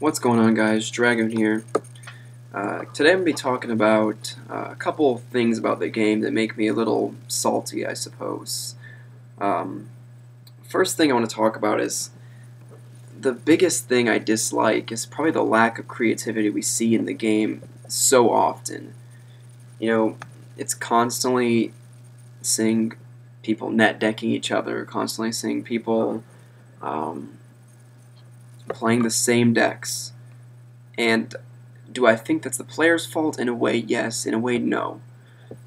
What's going on, guys? Dragoon here. Today I'm going to be talking about a couple things about the game that make me a little salty, I suppose. First thing I want to talk about is the biggest thing I dislike is probably the lack of creativity we see in the game so often. You know, it's constantly seeing people net decking each other, constantly seeing people playing the same decks. And do I think that's the player's fault? In a way, yes. In a way, no.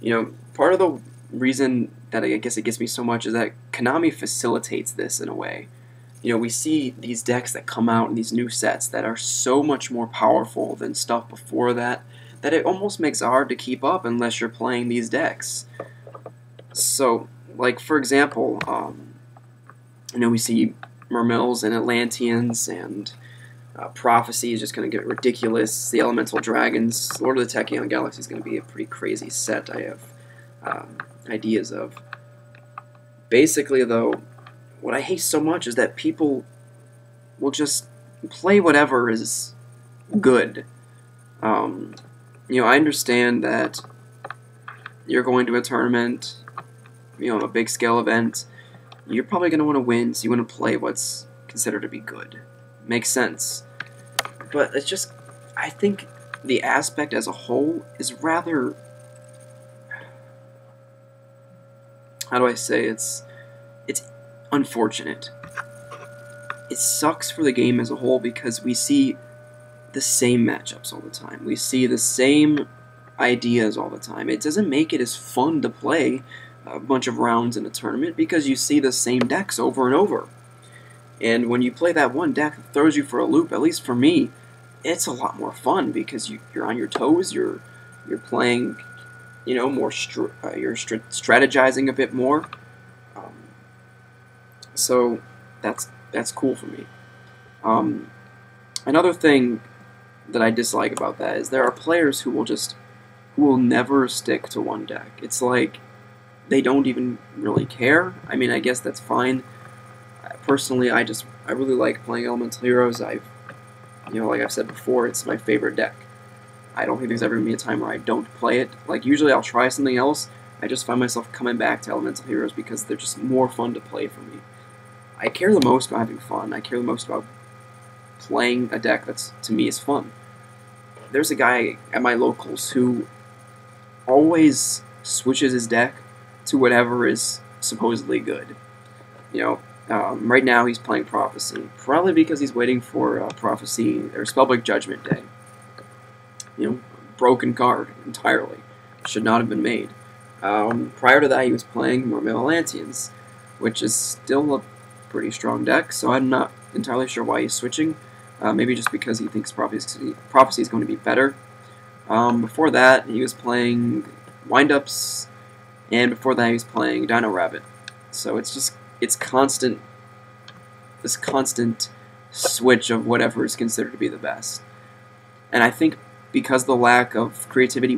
You know, part of the reason that I guess it gets me so much is that Konami facilitates this in a way. You know, we see these decks that come out in these new sets that are so much more powerful than stuff before that, that it almost makes it hard to keep up unless you're playing these decks. So, like, for example, you know, we see Mermills and Atlanteans, and Prophecy is just going to get ridiculous. The Elemental Dragons, Lord of the Tachyon Galaxy is going to be a pretty crazy set I have ideas of. Basically, though, what I hate so much is that people will just play whatever is good. You know, I understand that you're going to a tournament, you know, a big scale event. You're probably going to want to win, so you want to play what's considered to be good. Makes sense. But it's just, I think the aspect as a whole is rather, how do I say, it's unfortunate. It sucks for the game as a whole because we see the same matchups all the time. We see the same ideas all the time. It doesn't make it as fun to play a bunch of rounds in a tournament because you see the same decks over and over. And when you play that one deck that throws you for a loop, at least for me, it's a lot more fun because you're on your toes, you're playing, you know, more you're strategizing a bit more. So that's cool for me. Another thing that I dislike about that is there are players who will never stick to one deck. It's like they don't even really care. I mean, I guess that's fine. Personally, I really like playing Elemental Heroes. You know, like I've said before, it's my favorite deck. I don't think there's ever going to be a time where I don't play it. Like, usually I'll try something else. I just find myself coming back to Elemental Heroes because they're just more fun to play for me. I care the most about having fun. I care the most about playing a deck that's, to me, is fun. There's a guy at my locals who always switches his deck to whatever is supposedly good. You know, right now he's playing Prophecy, probably because he's waiting for Prophecy or Spellbook Judgment Day. You know, broken card entirely. Should not have been made. Prior to that, he was playing Mermail Atlanteans, which is still a pretty strong deck, so I'm not entirely sure why he's switching. Maybe just because he thinks Prophecy is going to be better. Before that, he was playing Windups, and before that, he was playing Dino Rabbit. So it's constant, this constant switch of whatever is considered to be the best. And I think because of the lack of creativity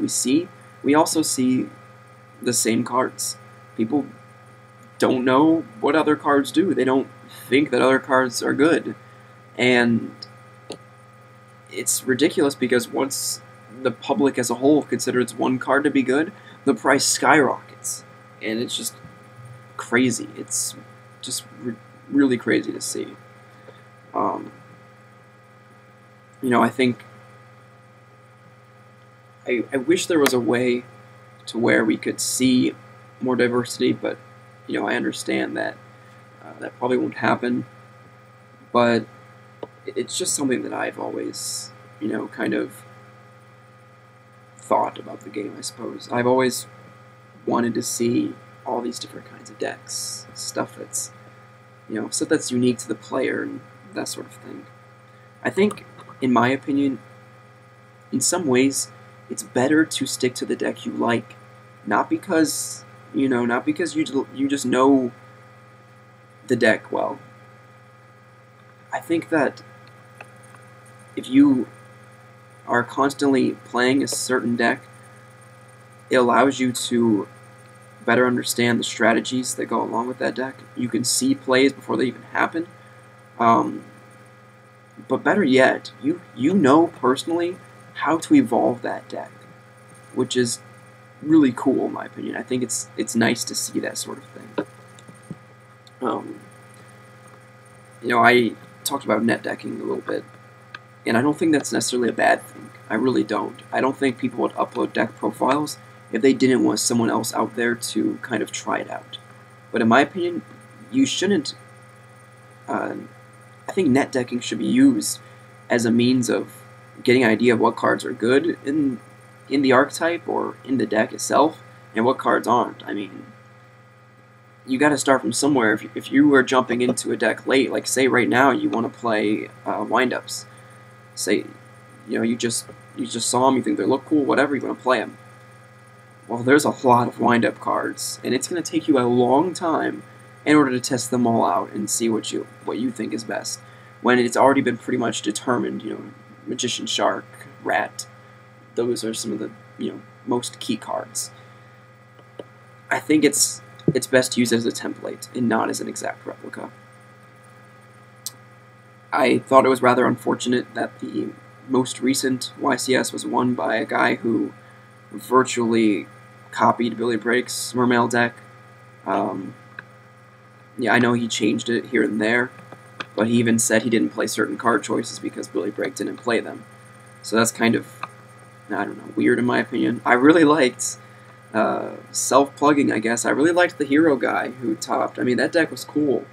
we also see the same cards. People don't know what other cards do. They don't think that other cards are good. And it's ridiculous because once the public as a whole considers one card to be good, the price skyrockets. And it's just crazy. It's just really crazy to see. You know, I think I wish there was a way to where we could see more diversity, but you know, I understand that that probably won't happen. But it's just something that I've always, you know, kind of thought about the game, I suppose. I've always wanted to see all these different kinds of decks, stuff that's, you know, stuff that's unique to the player and that sort of thing. I think, in my opinion, in some ways, it's better to stick to the deck you like, not because, you know, not because you just know the deck well. I think that if you are constantly playing a certain deck, it allows you to better understand the strategies that go along with that deck. You can see plays before they even happen. But better yet, you know personally how to evolve that deck, which is really cool in my opinion. I think it's nice to see that sort of thing. Um, I talked about net decking a little bit, and I don't think that's necessarily a bad thing. I really don't. I don't think people would upload deck profiles if they didn't want someone else out there to kind of try it out. But in my opinion, you shouldn't. I think net decking should be used as a means of getting an idea of what cards are good in the archetype or in the deck itself, and what cards aren't. I mean, you got to start from somewhere. If you were jumping into a deck late, like say right now you want to play windups, say you just saw them, you think they look cool, whatever, you want to play them. Well, there's a lot of wind-up cards, and it's going to take you a long time in order to test them all out and see what you think is best. When it's already been pretty much determined, Magician Shark, Rat, those are some of the most key cards. I think it's best to use it as a template and not as an exact replica. I thought it was rather unfortunate that the most recent YCS was won by a guy who virtually copied Billy Brake's Mermail deck. Yeah, I know he changed it here and there, but he even said he didn't play certain card choices because Billy Brake didn't play them. So that's kind of, I don't know, weird in my opinion. I really liked self-plugging, I guess. I really liked the hero guy who topped. I mean, that deck was cool.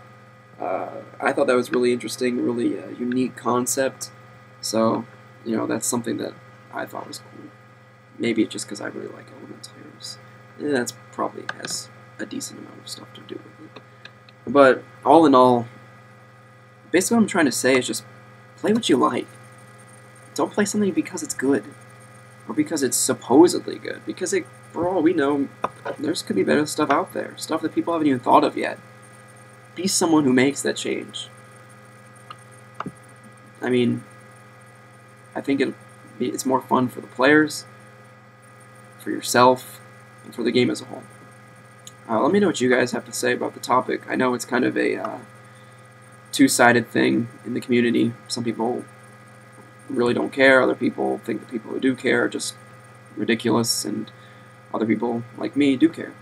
I thought that was really interesting, really unique concept. So, that's something that I thought was cool. Maybe it's just because I really like Elementals. That's probably has a decent amount of stuff to do with it. But all in all, basically what I'm trying to say is just play what you like. Don't play something because it's good, or because it's supposedly good. Because for all we know, there's could be better stuff out there, stuff that people haven't even thought of yet. Be someone who makes that change. I mean, I think it's more fun for the players, for yourself, and for the game as a whole. Let me know what you guys have to say about the topic. I know it's kind of a two-sided thing in the community. Some people really don't care. Other people think the people who do care are just ridiculous, and other people, like me, do care.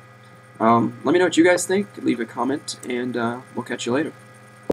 Let me know what you guys think. Leave a comment, and we'll catch you later.